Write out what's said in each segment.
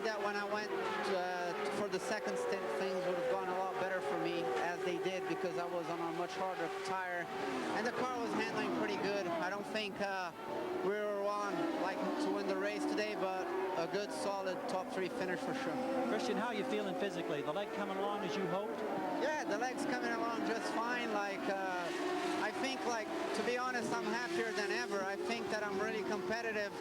that when I went for the second stint, things would have gone a lot better for me, as they did, because I was on a much harder tire, and the car was handling pretty good. I don't think we were on to win the race today, but a good, solid top 3 finish for sure. Christian, how are you feeling physically? The leg coming along as you hoped? Yeah, the leg's coming along just fine. I think, to be honest, I'm happier than ever. I think that I'm really competitive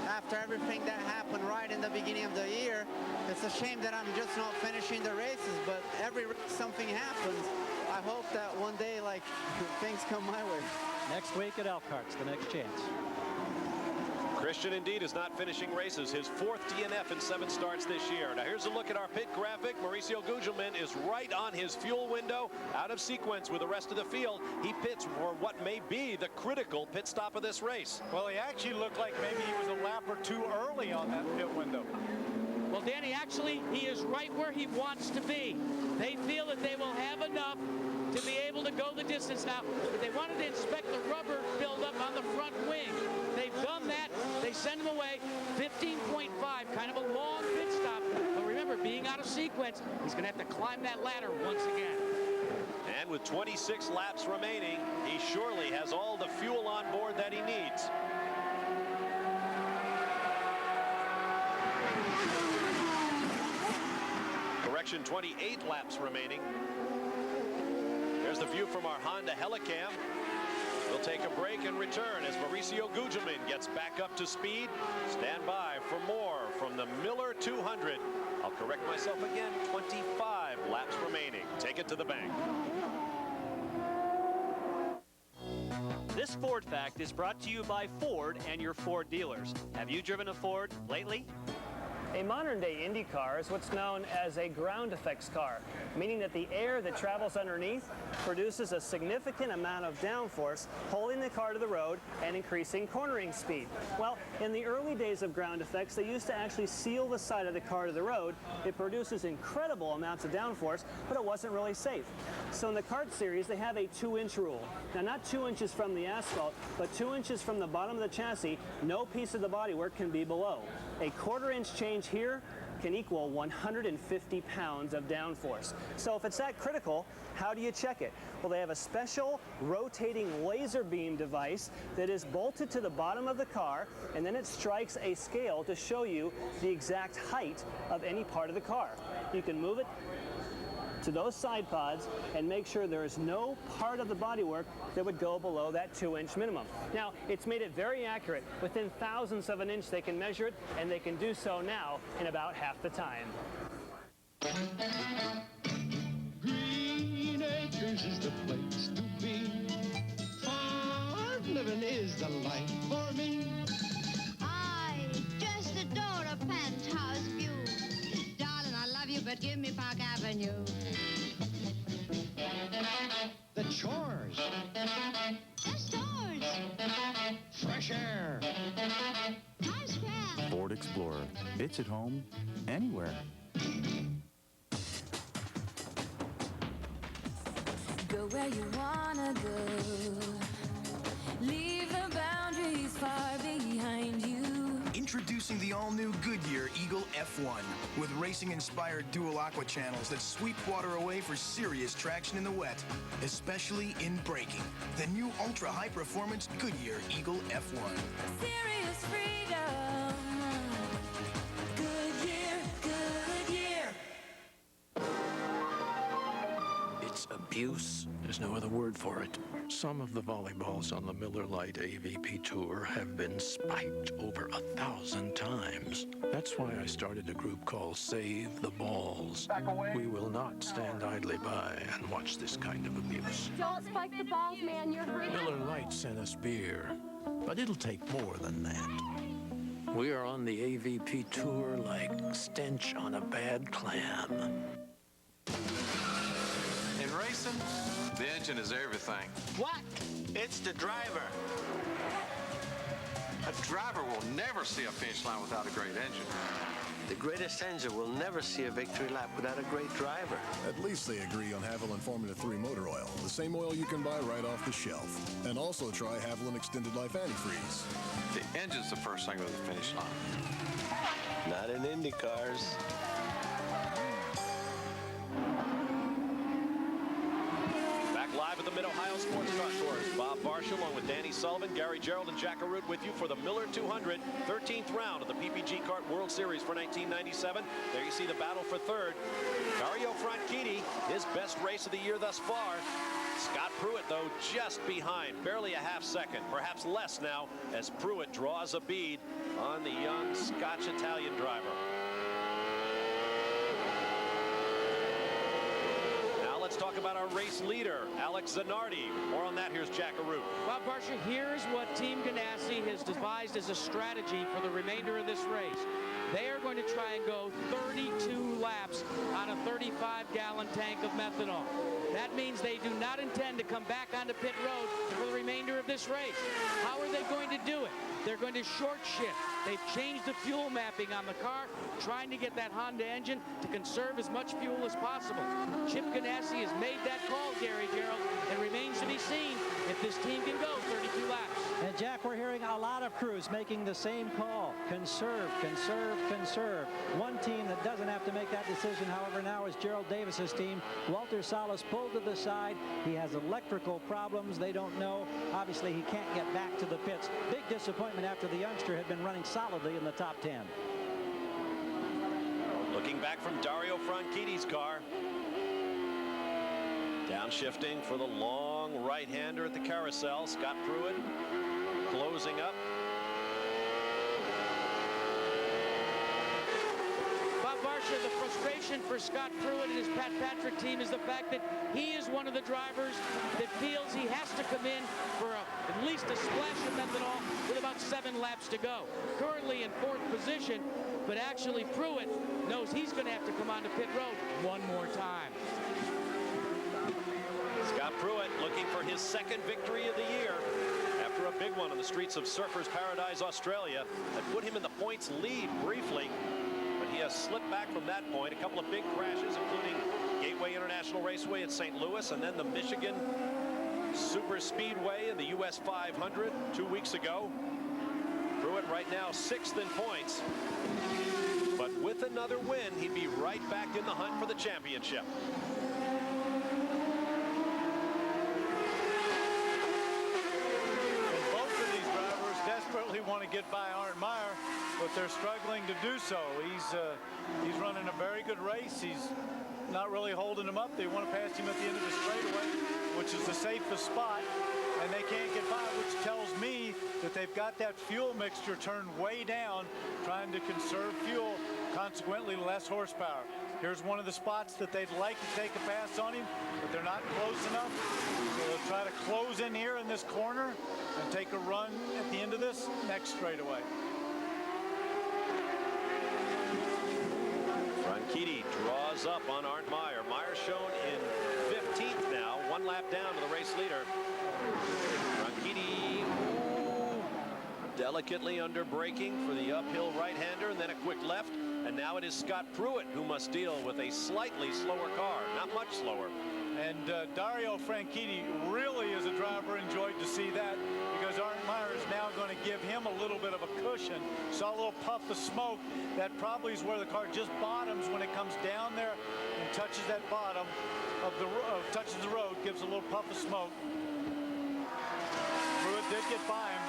after everything that happened right in the beginning of the year. It's a shame that I'm just not finishing the races, but every race something happens. I hope that one day, things come my way. Next week at Elkhart's, the next chance. Christian indeed is not finishing races. His 4th DNF in 7 starts this year. Now here's a look at our pit graphic. Mauricio Gugelmin is right on his fuel window, out of sequence with the rest of the field. He pits for what may be the critical pit stop of this race. Well, he actually looked like maybe he was a lap or 2 early on that pit window. Well, Danny, actually, he is right where he wants to be. They feel that they will have enough to be able to go the distance now. But they wanted to inspect the rubber buildup on the front wing. They've done that. They send him away. 15.5, kind of a long pit stop. But remember, being out of sequence, he's going to have to climb that ladder once again. And with 26 laps remaining, he surely has all the fuel on board that he needs. Correction, 28 laps remaining. There's the view from our Honda Helicam. We'll take a break and return as Mauricio Gugelmin gets back up to speed. Stand by for more from the Miller 200. I'll correct myself again, 25 laps remaining. Take it to the bank. This Ford Fact is brought to you by Ford and your Ford dealers. Have you driven a Ford lately? A modern-day Indy car is what's known as a ground effects car, meaning that the air that travels underneath produces a significant amount of downforce, holding the car to the road and increasing cornering speed. Well, in the early days of ground effects, they used to actually seal the side of the car to the road. It produces incredible amounts of downforce, but it wasn't really safe. So in the kart series, they have a 2-inch rule. Now, not 2 inches from the asphalt, but 2 inches from the bottom of the chassis. No piece of the bodywork can be below. A 1/4-inch change here can equal 150 pounds of downforce. So if it's that critical, how do you check it? Well, they have a special rotating laser beam device that is bolted to the bottom of the car, and then it strikes a scale to show you the exact height of any part of the car. You can move it to those side pods and make sure there is no part of the bodywork that would go below that 2-inch minimum. Now, it's made it very accurate. Within thousandths of an inch they can measure it, and they can do so now in about half the time. Green Acres is the place to be. Farm living is the life for me. I just adore a penthouse view. Darling, I love you, but give me Park Avenue. The chores. The stores. Fresh air. Times Square. Ford Explorer. It's at home anywhere. Go where you wanna go. Leave the boundaries far behind you. Introducing the all-new Goodyear Eagle F1 with racing-inspired dual aqua channels that sweep water away for serious traction in the wet, especially in braking. The new ultra-high-performance Goodyear Eagle F1. Serious freedom. Goodyear, Goodyear. It's abuse. There's no other word for it. Some of the volleyballs on the Miller Lite AVP Tour have been spiked over 1,000 times. That's why I started a group called Save the Balls. We will not stand idly by and watch this kind of abuse. Don't spike the balls, man. You're hurting. Miller Lite sent us beer, but it'll take more than that. We are on the AVP Tour like stench on a bad clam. In racing, the engine is everything. What? It's the driver. A driver will never see a finish line without a great engine. The greatest engine will never see a victory lap without a great driver. At least they agree on Haviland Formula 3 motor oil, the same oil you can buy right off the shelf. And also try Haviland Extended Life Antifreeze. The engine's the first thing to the finish line. Not in IndyCar. cars. Back live at the Mid-Ohio Sports Car Course. Bob Barsha along with Danny Sullivan, Gary Gerald, and Jack Arute with you for the Miller 200, 13th round of the PPG Kart World Series for 1997. There you see the battle for third. Dario Franchitti, his best race of the year thus far. Scott Pruitt, though, just behind, barely a half second, perhaps less now, as Pruitt draws a bead on the young Scotch-Italian driver. Let's talk about our race leader, Alex Zanardi. More on that. Here's Jack Arute. Bob Barsha, here's what Team Ganassi has devised as a strategy for the remainder of this race. They are going to try and go 32 laps on a 35-gallon tank of methanol. That means they do not intend to come back onto pit road for the remainder of this race. How are they going to do it? They're going to short shift. They've changed the fuel mapping on the car, trying to get that Honda engine to conserve as much fuel as possible. Chip Ganassi has made that call, Gary Gerald. It remains to be seen if this team can go 32 laps. And Jack, we're hearing a lot of crews making the same call. Conserve, conserve, conserve. One team that doesn't have to make that decision, however, now is Gerald Davis's team. Walter Salas pulled to the side. He has electrical problems. They don't know. Obviously, he can't get back to the pits. Big disappointment after the youngster had been running solidly in the top 10. Looking back from Dario Franchitti's car. Downshifting for the long right-hander at the carousel. Scott Pruitt closing up. Bob Barsha, the frustration for Scott Pruitt and his Pat Patrick team is the fact that he is one of the drivers that feels he has to come in for at least a splash of methanol with about 7 laps to go. Currently in 4th position, but actually Pruitt knows he's going to have to come onto pit road one more time. Scott Pruitt looking for his 2nd victory of the year after a big one on the streets of Surfers Paradise, Australia, that put him in the points lead briefly, but he has slipped back from that point. A couple of big crashes, including Gateway International Raceway at St. Louis, and then the Michigan Super Speedway in the US 500 2 weeks ago. Pruitt right now 6th in points, but with another win, he'd be right back in the hunt for the championship. Desperately want to get by Arndt Meyer, but they're struggling to do so. He's running a very good race. He's not really holding him up. They want to pass him at the end of the straightaway, which is the safest spot, and they can't get by, which tells me that they've got that fuel mixture turned way down, trying to conserve fuel, consequently less horsepower. Here's one of the spots that they'd like to take a pass on him, but they're not close enough. So they'll try to close in here in this corner and take a run at the end of this next straightaway. Franchitti draws up on Arndt Meyer. Meyer shown in 15th now, 1 lap down to the race leader. Franchitti delicately under braking for the uphill right-hander, and then a quick left. And now it is Scott Pruitt who must deal with a slightly slower car, not much slower. And Dario Franchitti really, as a driver, enjoyed to see that, because Arndt Meyer is now going to give him a little bit of a cushion. Saw a little puff of smoke. That probably is where the car just bottoms when it comes down there and touches that bottom of the touches the road, gives a little puff of smoke. Pruitt did get by him.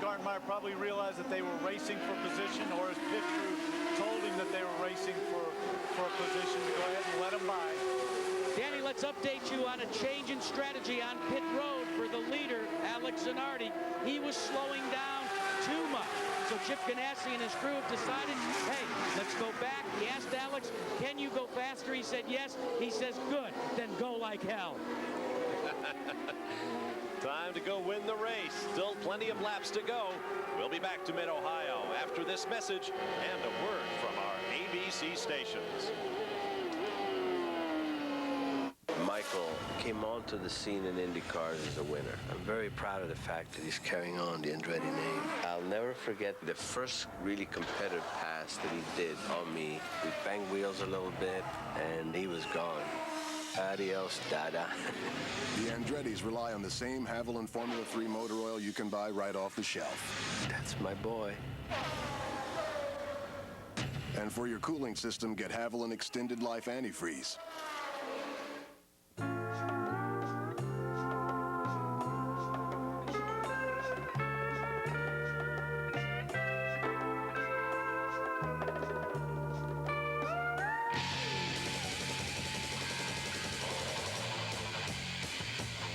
Arndt Meyer probably realized that they were racing for position, or his pit crew told him that they were racing for a position to go ahead and let him by. Danny, let's update you on a change in strategy on pit road for the leader, Alex Zanardi. He was slowing down too much. So Chip Ganassi and his crew have decided, hey, let's go back. He asked Alex, can you go faster? He said yes. He says, good, then go like hell. Time to go win the race. Still plenty of laps to go. We'll be back to Mid-Ohio after this message and a word from our ABC stations. Michael came onto the scene in IndyCars as a winner. I'm very proud of the fact that he's carrying on the Andretti name. I'll never forget the first really competitive pass that he did on me. We banged wheels a little bit, and he was gone. Adios, Dada. The Andretti's rely on the same Haviland Formula 3 motor oil you can buy right off the shelf. That's my boy. And for your cooling system, get Haviland Extended Life Antifreeze.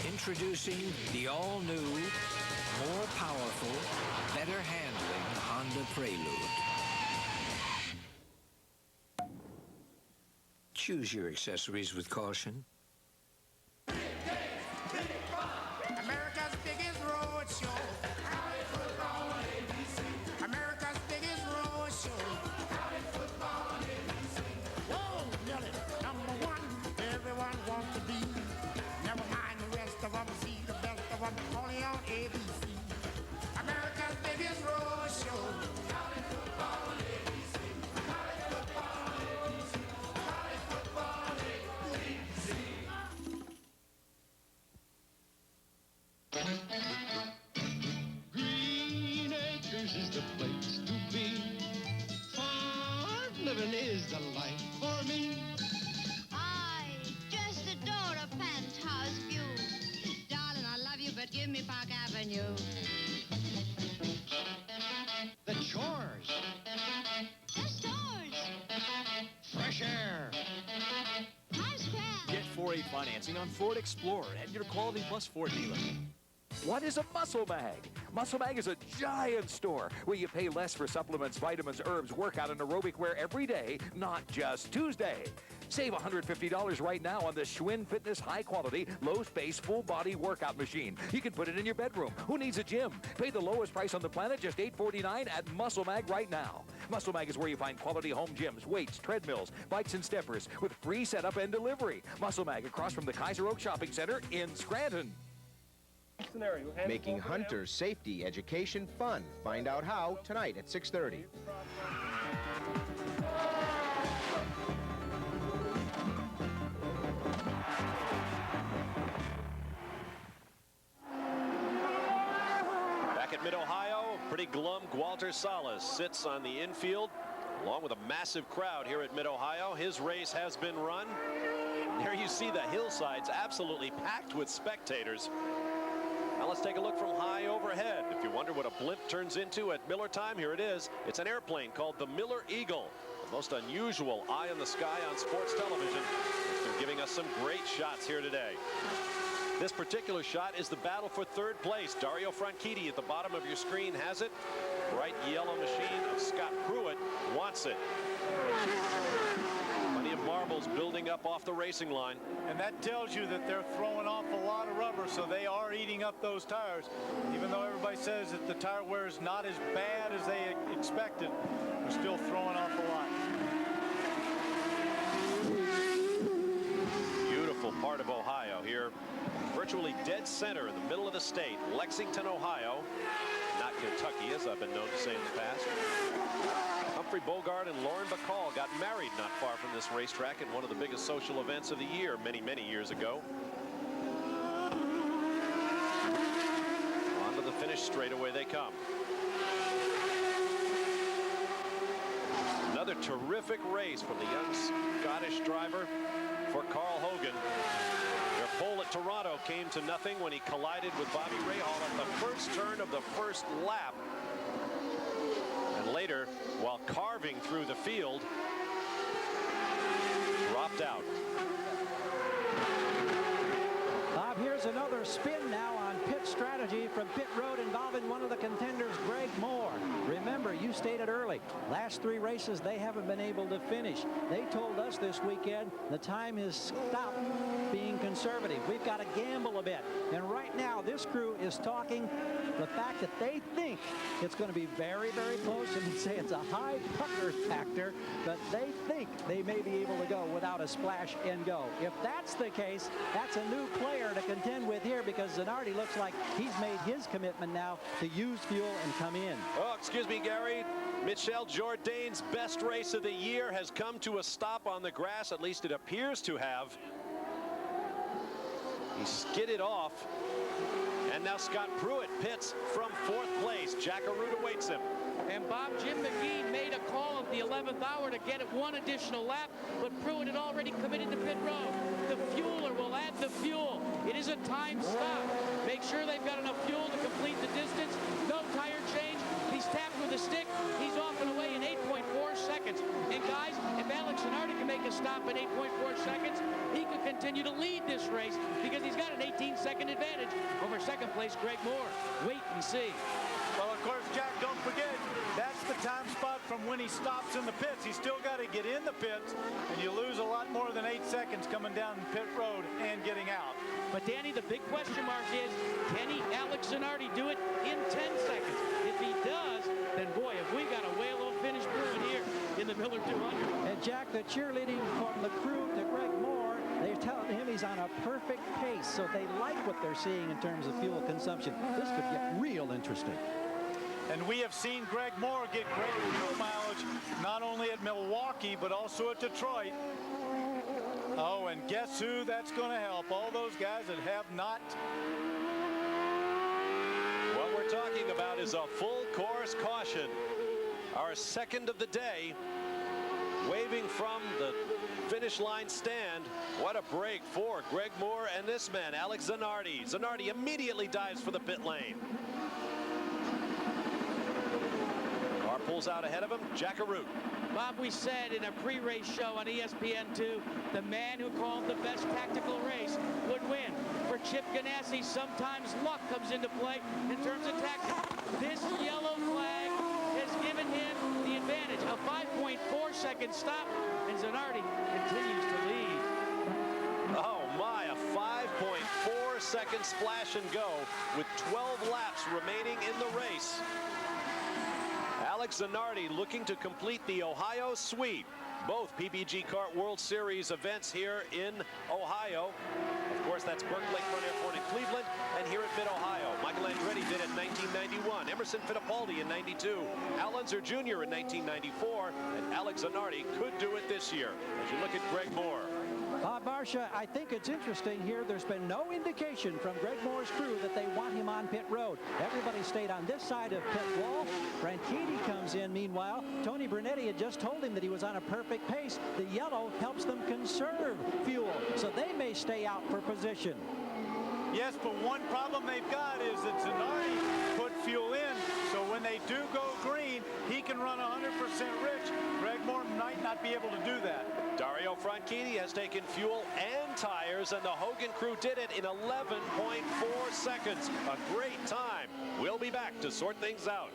Introducing the all-new, more powerful, better handling Honda Prelude. Choose your accessories with caution. America's biggest road show. Howdy football on ABC. America's biggest road show. Howdy football on ABC. Whoa, Nelly, #1, everyone wants to be. Never mind the rest of them, see the best of them, only on ABC. America's biggest road show. Howdy football on ABC. Howdy football on ABC. Howdy football on ABC. Green Acres is the place to be. Farm living is the life for me. I just adore a penthouse view. Darling, I love you, but give me Park Avenue. The chores, The stores. fresh air. Times Square. Get 4.8 financing on Ford Explorer at your Quality Plus Ford dealer. What is a Muscle Mag? Muscle Mag is a giant store where you pay less for supplements, vitamins, herbs, workout, and aerobic wear every day, not just Tuesday. Save $150 right now on the Schwinn Fitness high-quality, low-space, full-body workout machine. You can put it in your bedroom. Who needs a gym? Pay the lowest price on the planet, just $849 at Muscle Mag right now. Muscle Mag is where you find quality home gyms, weights, treadmills, bikes, and steppers with free setup and delivery. Muscle Mag across from the Kaiser Oak Shopping Center in Scranton. Making hunters safety, education, fun. Find out how tonight at 6:30. Back at Mid-Ohio, pretty glum Walter Salas sits on the infield along with a massive crowd here at Mid-Ohio. His race has been run. There you see the hillsides absolutely packed with spectators. Now let's take a look from high overhead. If you wonder what a blimp turns into at Miller time, here it is. It's an airplane called the Miller Eagle, the most unusual eye in the sky on sports television. It's been giving us some great shots here today. This particular shot is the battle for third place. Dario Franchitti at the bottom of your screen has it. Bright yellow machine of Scott Pruitt wants it. Plenty of marbles building up off the racing line. And that tells you that they're throwing off a lot of rubber, so they are eating up those tires. Even though everybody says that the tire wear is not as bad as they expected, they're still throwing off a lot. Beautiful part of Ohio here. Virtually dead center in the middle of the state. Lexington, Ohio. Not Kentucky, as I've been known to say in the past. Humphrey Bogart and Lauren Bacall got married not far from this racetrack at one of the biggest social events of the year many, many years ago. On to the finish straightaway they come. Another terrific race from the young Scottish driver for Carl Hogan. Their pole at Toronto came to nothing when he collided with Bobby Rahal at the first turn of the first lap. And later, while carving through the field, dropped out. Bob, here's another spin now on pit strategy from pit road involving one of the contenders, Greg Moore. Remember, you stated early, last 3 races they haven't been able to finish. They told us this weekend the time has stopped being conservative. We've got to gamble a bit. And right now, this crew is talking the fact that they think it's going to be very, very close, and they say it's a high pucker factor, but they think they may be able to go without a splash and go. If that's the case, that's a new player to contend with here, because Zanardi looks like he's made his commitment now to use fuel and come in. Oh, excuse me, Gary. Michel Jourdain's best race of the year has come to a stop on the grass. At least it appears to have. He skidded off. And now Scott Pruitt pits from 4th place. Jack Arute awaits him. And Bob, Jim McGee made a call at the 11th hour to get it one additional lap, but Pruitt had already committed to pit road. The fueler will add the fuel. It is a time stop. Make sure they've got enough fuel to complete the distance. No tire change. He's tapped with a stick. He's off and away in 8.4 seconds. And guys, if Alex Zanardi can make a stop in 8.4 seconds, he could continue to lead this race because he's got an 18-second advantage over second place Greg Moore. Wait and see. Well, of course, Jack, don't forget, that's the time spot from when he stops in the pits. He's still got to get in the pits, and you lose a lot more than 8 seconds coming down pit road and getting out. But, Danny, the big question mark is, can Alex Zanardi do it in 10 seconds? If he does, then, boy, have we got a whale of a finish brewing here in the Miller 200. And, Jack, the cheerleading from the crew to Greg Moore, they're telling him he's on a perfect pace, so they like what they're seeing in terms of fuel consumption. This could get real interesting. And we have seen Greg Moore get great fuel mileage, not only at Milwaukee, but also at Detroit. Oh, and guess who that's going to help? All those guys that have not. What we're talking about is a full course caution. Our second of the day, waving from the finish line stand. What a break for Greg Moore and this man, Alex Zanardi. Zanardi immediately dives for the pit lane. Car pulls out ahead of him, Jack Arute. Bob, we said in a pre-race show on ESPN2, the man who called the best tactical race would win. For Chip Ganassi, sometimes luck comes into play in terms of tactics. This yellow flag has given him the advantage. A 5.4-second stop, and Zanardi continues to lead. Oh my, a 5.4-second splash and go with 12 laps remaining in the race. Alex Zanardi looking to complete the Ohio sweep. Both PPG Kart World Series events here in Ohio. Of course, that's Berkeley Front Airport in Cleveland and here at Mid-Ohio. Michael Andretti did it in 1991. Emerson Fittipaldi in 92. Al Unser Jr. in 1994. And Alex Zanardi could do it this year. As you look at Greg Moore. Marcia, I think it's interesting here. There's been no indication from Greg Moore's crew that they want him on pit road. Everybody stayed on this side of pit wall. Franchitti comes in. Meanwhile, Tony Brunetti had just told him that he was on a perfect pace. The yellow helps them conserve fuel, so they may stay out for position. Yes, but one problem they've got is that Zanardi put fuel in, so when they do go green, he can run 100% rich. Greg Moore might not be able to do that. Dario Franchitti has taken fuel and tires, and the Hogan crew did it in 11.4 seconds. A great time. We'll be back to sort things out.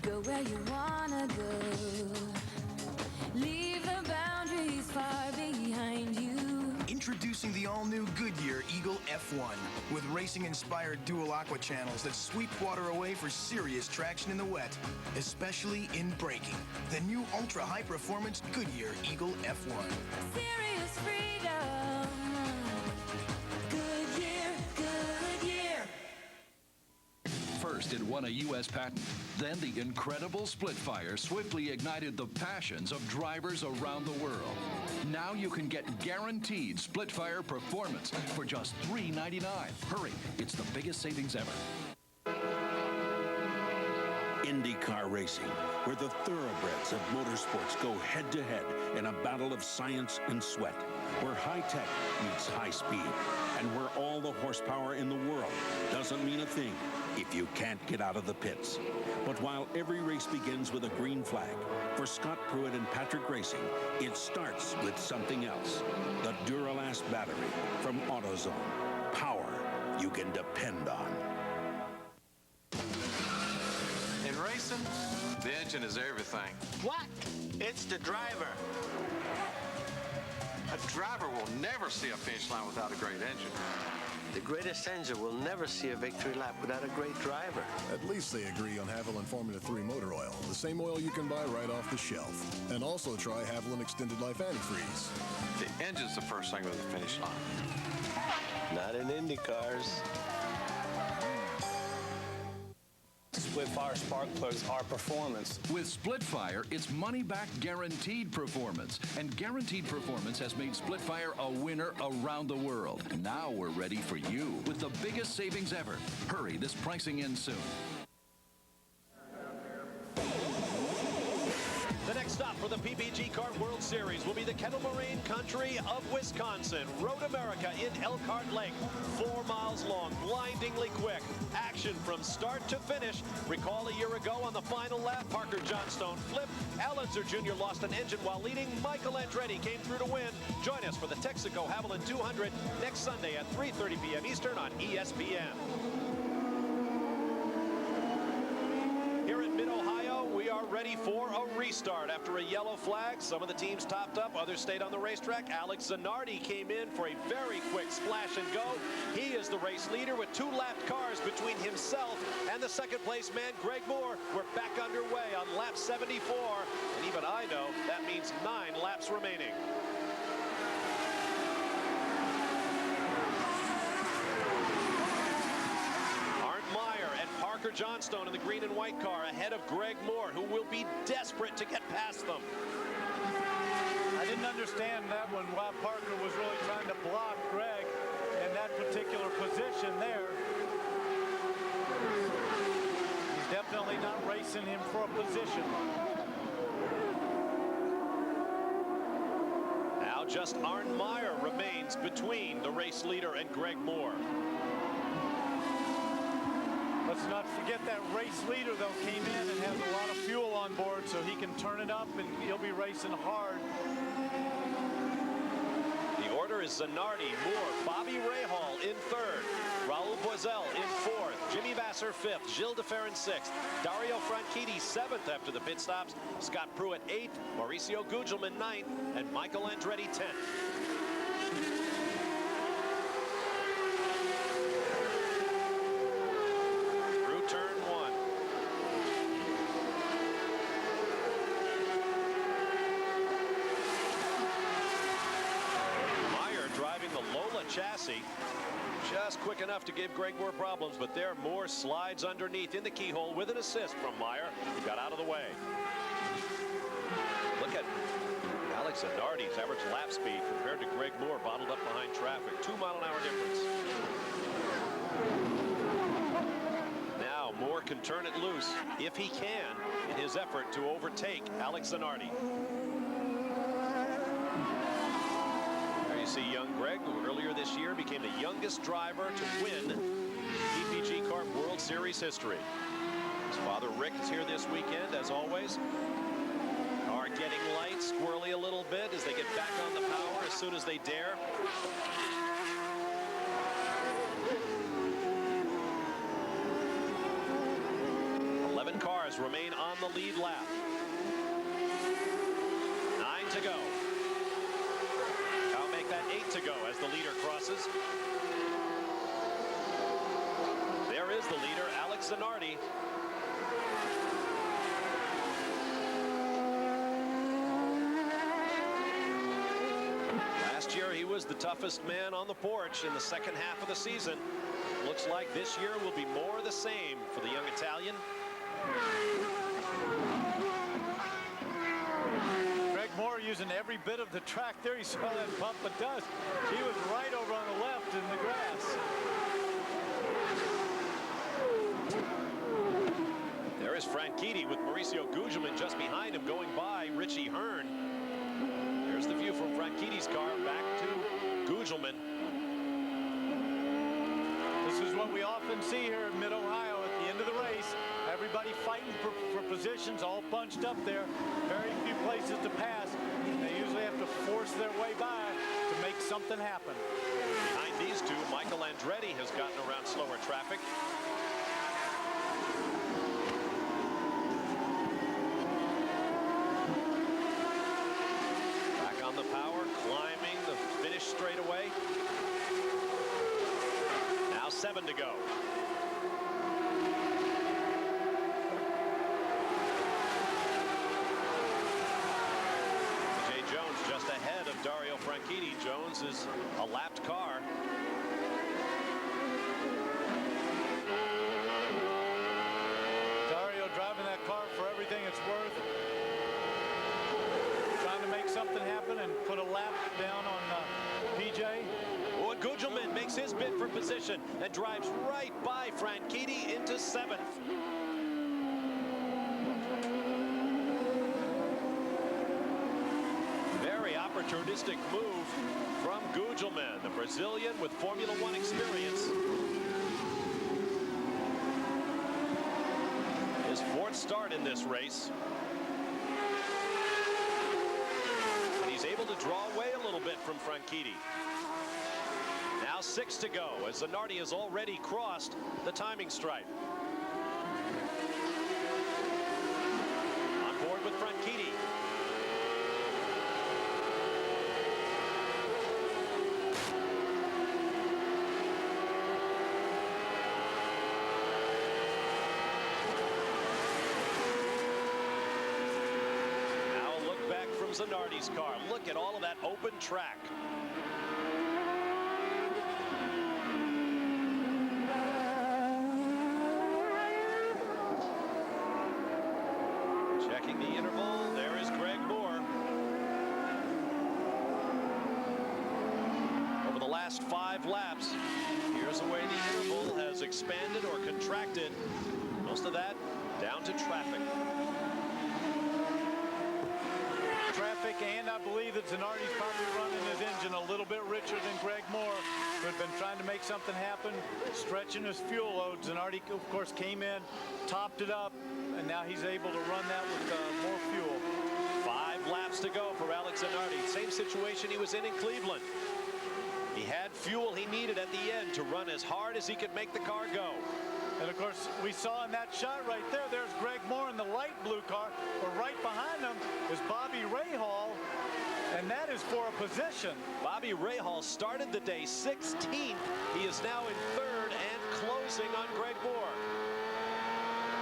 Go where you wanna go. Leave the boundaries far behind you. Introducing the all-new Goodyear Eagle F1 with racing-inspired dual aqua channels that sweep water away for serious traction in the wet, especially in braking. The new ultra-high-performance Goodyear Eagle F1. Serious freedom. Goodyear, Goodyear. First, it won a U.S. patent. Then the incredible Splitfire swiftly ignited the passions of drivers around the world. Now you can get guaranteed Splitfire performance for just $3.99. Hurry, it's the biggest savings ever. IndyCar racing, where the thoroughbreds of motorsports go head-to-head in a battle of science and sweat, where high-tech meets high speed, and where all the horsepower in the world doesn't mean a thing if you can't get out of the pits. But while every race begins with a green flag, for Scott Pruitt and Patrick Racing, it starts with something else. The Duralast battery from AutoZone. Power you can depend on. In racing, the engine is everything. What? It's the driver. A driver will never see a finish line without a great engine. The greatest engine will never see a victory lap without a great driver. At least they agree on Haviland Formula 3 motor oil, the same oil you can buy right off the shelf. And also try Haviland Extended Life Antifreeze. The engine's the first thing with the finish line. Not in Indy cars. Splitfire spark plugs are performance. With Splitfire, it's money-back guaranteed performance. And guaranteed performance has made Splitfire a winner around the world. Now we're ready for you with the biggest savings ever. Hurry, this pricing ends soon. The next stop for the PPG Kart World Series will be the Kettle Moraine country of Wisconsin. Road America in Elkhart Lake. 4 miles long, blindingly quick. Action from start to finish. Recall a year ago on the final lap, Parker Johnstone flipped. Allenzer Jr. lost an engine while leading. Michael Andretti came through to win. Join us for the Texaco Haviland 200 next Sunday at 3:30 p.m. Eastern on ESPN. Here at Mid-Ohio, we are ready for a restart. After a yellow flag, some of the teams topped up, others stayed on the racetrack. Alex Zanardi came in for a very quick splash and go. He is the race leader with 2 lapped cars between himself and the second place man, Greg Moore. We're back underway on lap 74, and even I know that means 9 laps remaining. Parker Johnstone in the green and white car ahead of Greg Moore, who will be desperate to get past them. I didn't understand that one, why Parker was really trying to block Greg in that particular position there. He's definitely not racing him for a position. Now just Arne Meyer remains between the race leader and Greg Moore. Let's not forget that race leader, though, came in and has a lot of fuel on board, so he can turn it up and he'll be racing hard. The order is Zanardi, Moore, Bobby Rahal in 3rd, Raul Boisel in 4th, Jimmy Vasser 5th, Gilles Deferin 6th, Dario Franchitti 7th after the pit stops, Scott Pruitt 8th, Mauricio Gugelmin 9th, and Michael Andretti 10th. Chassis just quick enough to give Greg Moore problems, but there Moore slides underneath in the keyhole with an assist from Meyer, who got out of the way. Look at Alex Zanardi's average lap speed compared to Greg Moore bottled up behind traffic. 2-mile-an-hour difference. Now Moore can turn it loose if he can in his effort to overtake Alex Zanardi. You see young Greg, who earlier this year became the youngest driver to win PPG Kart World Series history. His father Rick is here this weekend, as always. Car getting light, squirrely a little bit as they get back on the power as soon as they dare. Cars remain on the lead lap. 9 to go. I'll make that 8 to go as the leader crosses. There is the leader, Alex Zanardi. Last year he was the toughest man on the porch in the second half of the season. Looks like this year will be more the same for the young Italian. Greg Moore using every bit of the track there. He saw that bump of dust. He was right over on the left in the grass. There is Franchitti with Mauricio Gugelmin just behind him going by Richie Hearn. There's the view from Franchitti's car back to Gugelmin. This is what we often see here in Mid-Ohio at the end of the race. Everybody fighting for positions, all bunched up there. Very few places to pass. They usually have to force their way by to make something happen. Behind these two, Michael Andretti has gotten around slower traffic. Back on the power, climbing the finish straightaway. Now 7 to go. Just ahead of Dario Franchitti. Jones is a lapped car. and drives right by Franchitti into 7th. Very opportunistic move from Gugelmin, the Brazilian with Formula One experience. His 4th start in this race. And he's able to draw away a little bit from Franchitti. Now 6 to go as Zanardi has already crossed the timing stripe. On board with Franchitti. Zanardi's car. Look at all of that open track. Checking the interval. There is Greg Moore. Over the last 5 laps, here's the way the interval has expanded or contracted. Most of that down to traffic. Traffic, and I believe that Zanardi's probably running his engine a little bit richer than Greg Moore, who had been trying to make something happen, stretching his fuel load. Zanardi, of course, came in, topped it up, and now he's able to run that with more fuel. 5 laps to go for Alex Zanardi. Same situation he was in Cleveland. He had fuel he needed at the end to run as hard as he could make the car go. And of course, we saw in that shot right there, there's Greg Moore in the light blue car, but right behind him is Bobby Rahal, and that is for a position. Bobby Rahal started the day 16th. He is now in 3rd and closing on Greg Moore.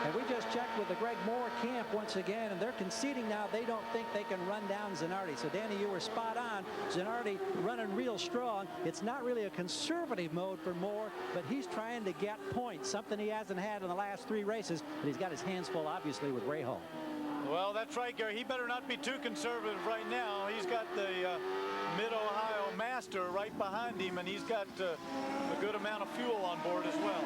And we just checked with the Greg Moore camp once again, and they're conceding now they don't think they can run down Zanardi. So, Danny, you were spot on. Zanardi running real strong. It's not really a conservative mode for Moore, but he's trying to get points, something he hasn't had in the last 3 races. But he's got his hands full, obviously, with Rahal. Well, that's right, Gary. He better not be too conservative right now. He's got the Mid-Ohio Master right behind him, and he's got a good amount of fuel on board as well.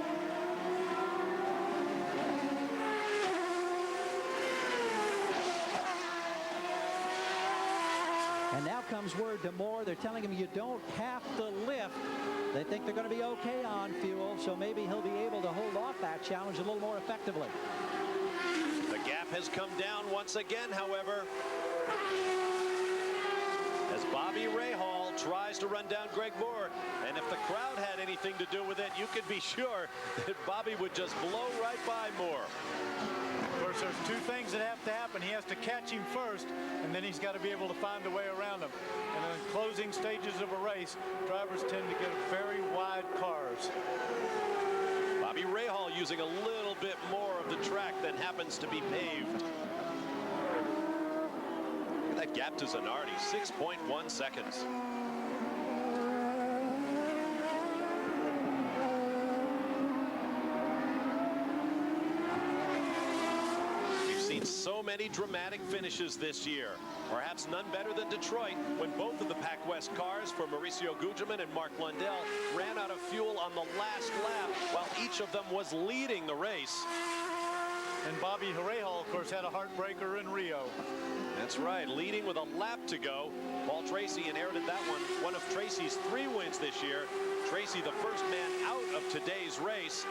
And now comes word to Moore. They're telling him you don't have to lift. They think they're going to be okay on fuel, so maybe he'll be able to hold off that challenge a little more effectively. The gap has come down once again, however, as Bobby Rahal tries to run down Greg Moore. And if the crowd had anything to do with it, you could be sure that Bobby would just blow right by Moore. Of course, there's 2 things that have to happen. He has to catch him first, and then he's got to be able to find a way around him. And in the closing stages of a race, drivers tend to get very wide cars. Bobby Rahal using a little bit more of the track than happens to be paved. Look at that gap to Zanardi, 6.1 seconds. So many dramatic finishes this year. Perhaps none better than Detroit, when both of the Pac West cars for Mauricio Gugelmin and Mark Blundell ran out of fuel on the last lap, while each of them was leading the race. And Bobby Rahal, of course, had a heartbreaker in Rio. That's right, leading with a lap to go. Paul Tracy inherited that one of Tracy's 3 wins this year. Tracy, the first man out of today's race.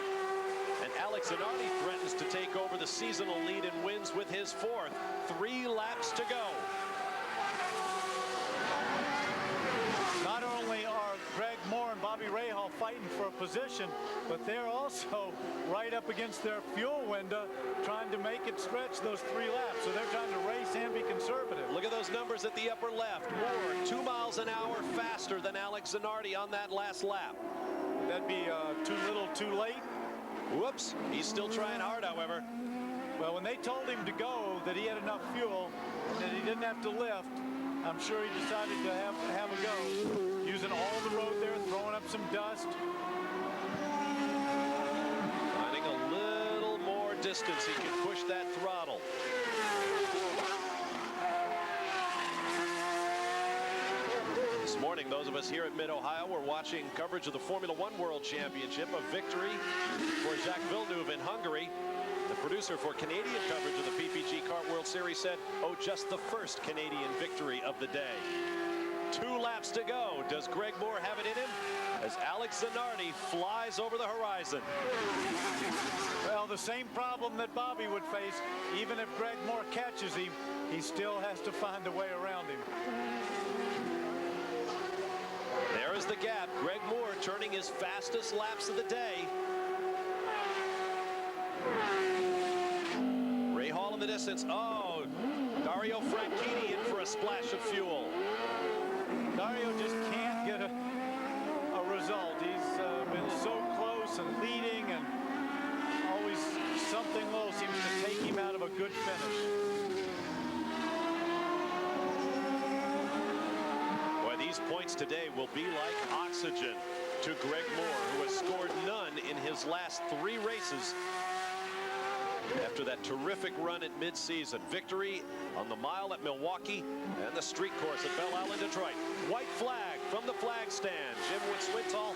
And Alex Zanardi threatens to take over the seasonal lead in wins with his 4th. 3 laps to go. Not only are Greg Moore and Bobby Rahal fighting for a position, but they're also right up against their fuel window, trying to make it stretch those 3 laps. So they're trying to race and be conservative. Look at those numbers at the upper left. Moore 2 miles an hour faster than Alex Zanardi on that last lap. That'd be too little too late. Whoops, he's still trying hard, however. Well, when they told him to go, that he had enough fuel, that he didn't have to lift, I'm sure he decided to have a go. Using all the road there, throwing up some dust. Finding a little more distance, he can push that throttle. This morning. Those of us here at Mid-Ohio were watching coverage of the Formula One World Championship, a victory for Jacques Villeneuve in Hungary. The producer for Canadian coverage of the PPG Kart World Series said, oh, just the first Canadian victory of the day. 2 laps to go. Does Greg Moore have it in him? As Alex Zanardi flies over the horizon. Well, the same problem that Bobby would face. Even if Greg Moore catches him, he still has to find a way around him. There is the gap. Greg Moore turning his fastest laps of the day. Ray Hall in the distance. Oh, Dario Franchitti in for a splash of fuel. Dario just can't get a result. He's been so close and leading, and always something low seems to take him out of a good finish. Boy, these points today will be like oxygen to Greg Moore, who has scored none in his last 3 races. After that terrific run at midseason, victory on the mile at Milwaukee and the street course at Belle Isle in Detroit. White flag from the flag stand. Jim Wood-Swintal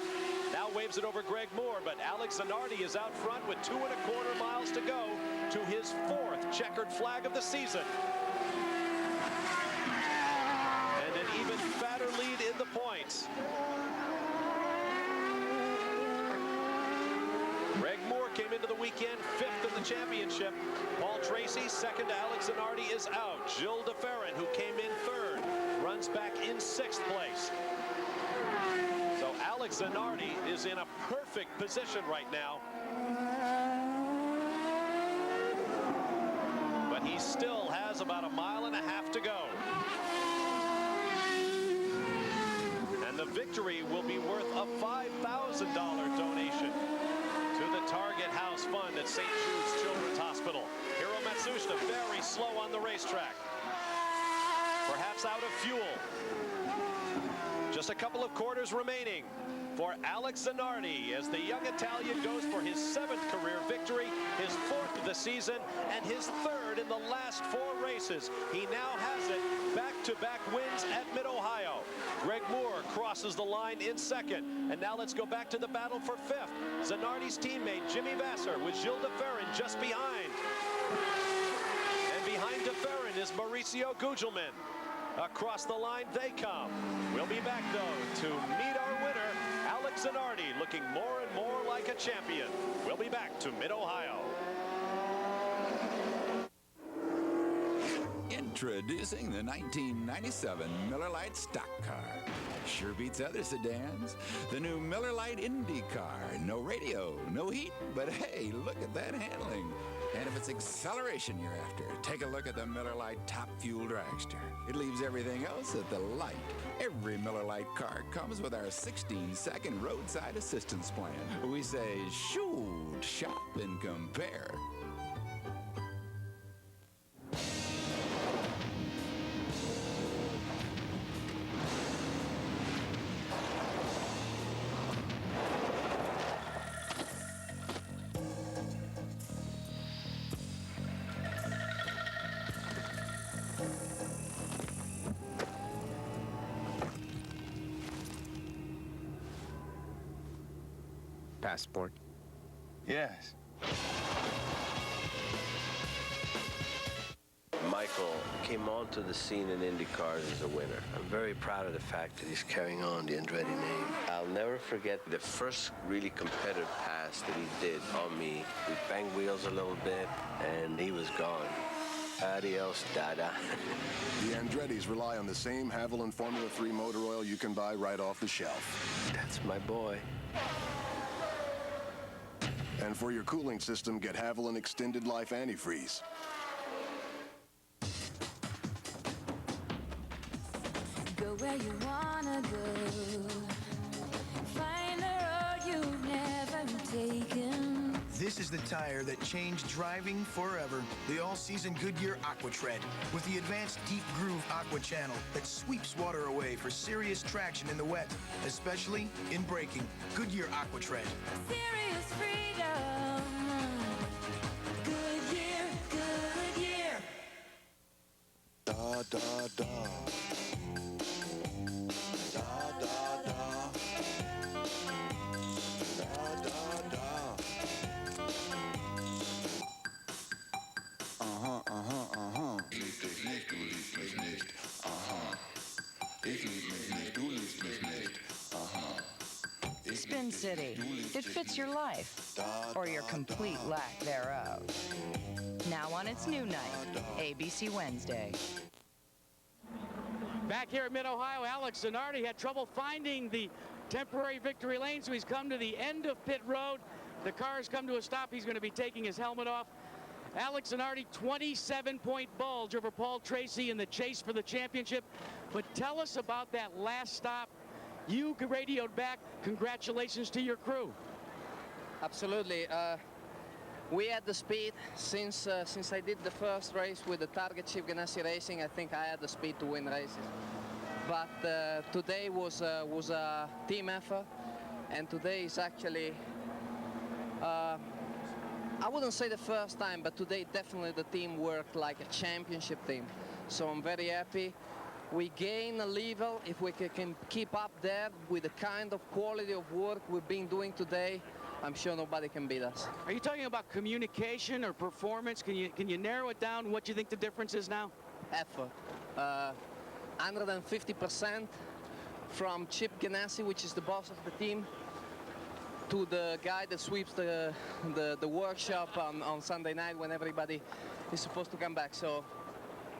now waves it over Greg Moore, but Alex Zanardi is out front with 2 1/4 miles to go to his 4th checkered flag of the season. And an even fatter lead in the points. Greg Moore came into the weekend 5th in the championship. Paul Tracy, 2nd to Alex Zanardi, is out. Gilles de Ferran, who came in 3rd, runs back in 6th place. So Alex Zanardi is in a perfect position right now. But he still has about 1.5 miles to go. And the victory will be worth a $5,000 donation to the Target House Fund at St. Jude's Children's Hospital. Hiro Matsushita very slow on the racetrack. Perhaps out of fuel. Just a couple of quarters remaining for Alex Zanardi as the young Italian goes for his 7th career victory, his 4th of the season, and his 3rd in the last 4 races. He now has it. Back-to-back wins at Mid-Ohio. Greg Moore crosses the line in 2nd. And now let's go back to the battle for 5th. Zanardi's teammate Jimmy Vasser with Gilles de Ferran just behind. And behind de Ferran is Mauricio Gugelmin. Across the line they come. We'll be back, though, to meet our winner, Alex Zanardi, looking more and more like a champion. We'll be back to Mid-Ohio. Introducing the 1997 Miller Lite stock car. Sure beats other sedans. The new Miller Lite Indy car. No radio, no heat, but hey, look at that handling. And if it's acceleration you're after, take a look at the Miller Lite Top Fuel Dragster. It leaves everything else at the light. Every Miller Lite car comes with our 16-second roadside assistance plan. We say, shoot, shop, and compare. Passport? Yes. Michael came onto the scene in IndyCars as a winner. I'm very proud of the fact that he's carrying on the Andretti name. I'll never forget the first really competitive pass that he did on me. We banged wheels a little bit, and he was gone. Adios, Dada. The Andrettis rely on the same Haviland Formula 3 motor oil you can buy right off the shelf. That's my boy. And for your cooling system, get Haviland Extended Life Antifreeze. Go where you wanna go. Find the road you've never taken. This is the tire that changed driving forever. The all-season Goodyear Aqua Tread with the advanced deep groove aqua channel that sweeps water away for serious traction in the wet, especially in braking. Goodyear Aqua Tread. Serious freedom. Goodyear, Goodyear. Da, da, da. Da. Twin City. It fits your life, or your complete lack thereof. Now on its new night, ABC Wednesday. Back here at Mid-Ohio, Alex Zanardi had trouble finding the temporary victory lane, so he's come to the end of pit road. The car has come to a stop. He's going to be taking his helmet off. Alex Zanardi, 27-point bulge over Paul Tracy in the chase for the championship. But tell us about that last stop. You radioed back. Congratulations to your crew. Absolutely. We had the speed since I did the first race with the Target Chip Ganassi Racing. I think I had the speed to win races. But today was a team effort, and today is actually I wouldn't say the first time, but today definitely the team worked like a championship team. So I'm very happy. We gain a level. If we can keep up there with the kind of quality of work we've been doing today, I'm sure nobody can beat us. Are you talking about communication or performance? Can you narrow it down what you think the difference is now? Effort. 150% from Chip Ganassi, which is the boss of the team, to the guy that sweeps the workshop on Sunday night when everybody is supposed to come back. So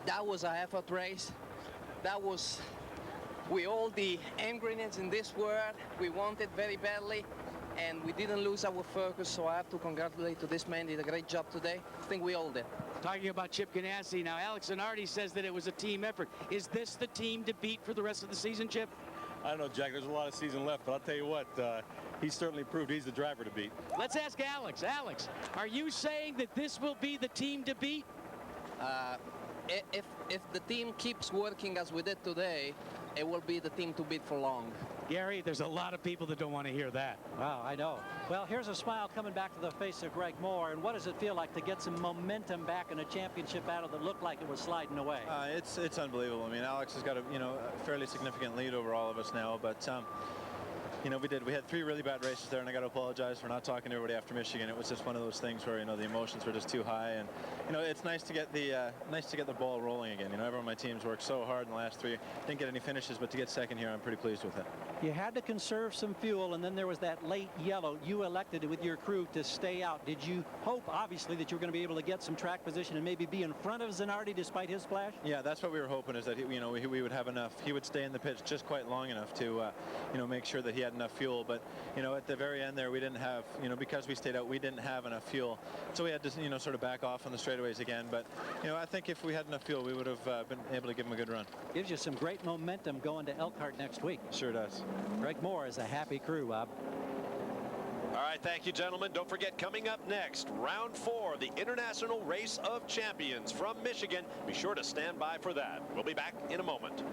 that was an effort race. That was, with all the ingredients in this world, we wanted very badly, and we didn't lose our focus. So I have to congratulate to this man. He did a great job today. I think we all did. Talking about Chip Ganassi now, Alex Zanardi says that it was a team effort. Is this the team to beat for the rest of the season, Chip? I don't know, Jack. There's a lot of season left, but I'll tell you what, he certainly proved he's the driver to beat. Let's ask Alex. Alex, are you saying that this will be the team to beat? If the team keeps working as we did today, it will be the team to beat for long. Gary, there's a lot of people that don't want to hear that. Wow, I know. Well, here's a smile coming back to the face of Greg Moore. And what does it feel like to get some momentum back in a championship battle that looked like it was sliding away? It's unbelievable. I mean, Alex has got a fairly significant lead over all of us now, but we had 3 really bad races there, and I got to apologize for not talking to everybody after Michigan. It was just one of those things where the emotions were just too high, and it's nice to get the ball rolling again. Everyone on my team's worked so hard in the last 3. Didn't get any finishes, but to get second here, I'm pretty pleased with it. You had to conserve some fuel, and then there was that late yellow. You elected with your crew to stay out. Did you hope, obviously, that you were going to be able to get some track position and maybe be in front of Zanardi despite his splash? Yeah, that's what we were hoping, is that we would have enough. He would stay in the pits just quite long enough to make sure that he had enough fuel. But at the very end there, we didn't have, because we stayed out, we didn't have enough fuel, so we had to sort of back off on the straightaways again. But I think if we had enough fuel, we would have been able to give him a good run. Gives you some great momentum going to Elkhart next week. Sure does. Greg Moore is a happy crew, Bob. All right, thank you, gentlemen. Don't forget, coming up next, round 4, the International Race of Champions from Michigan. Be sure to stand by for that. We'll be back in a moment.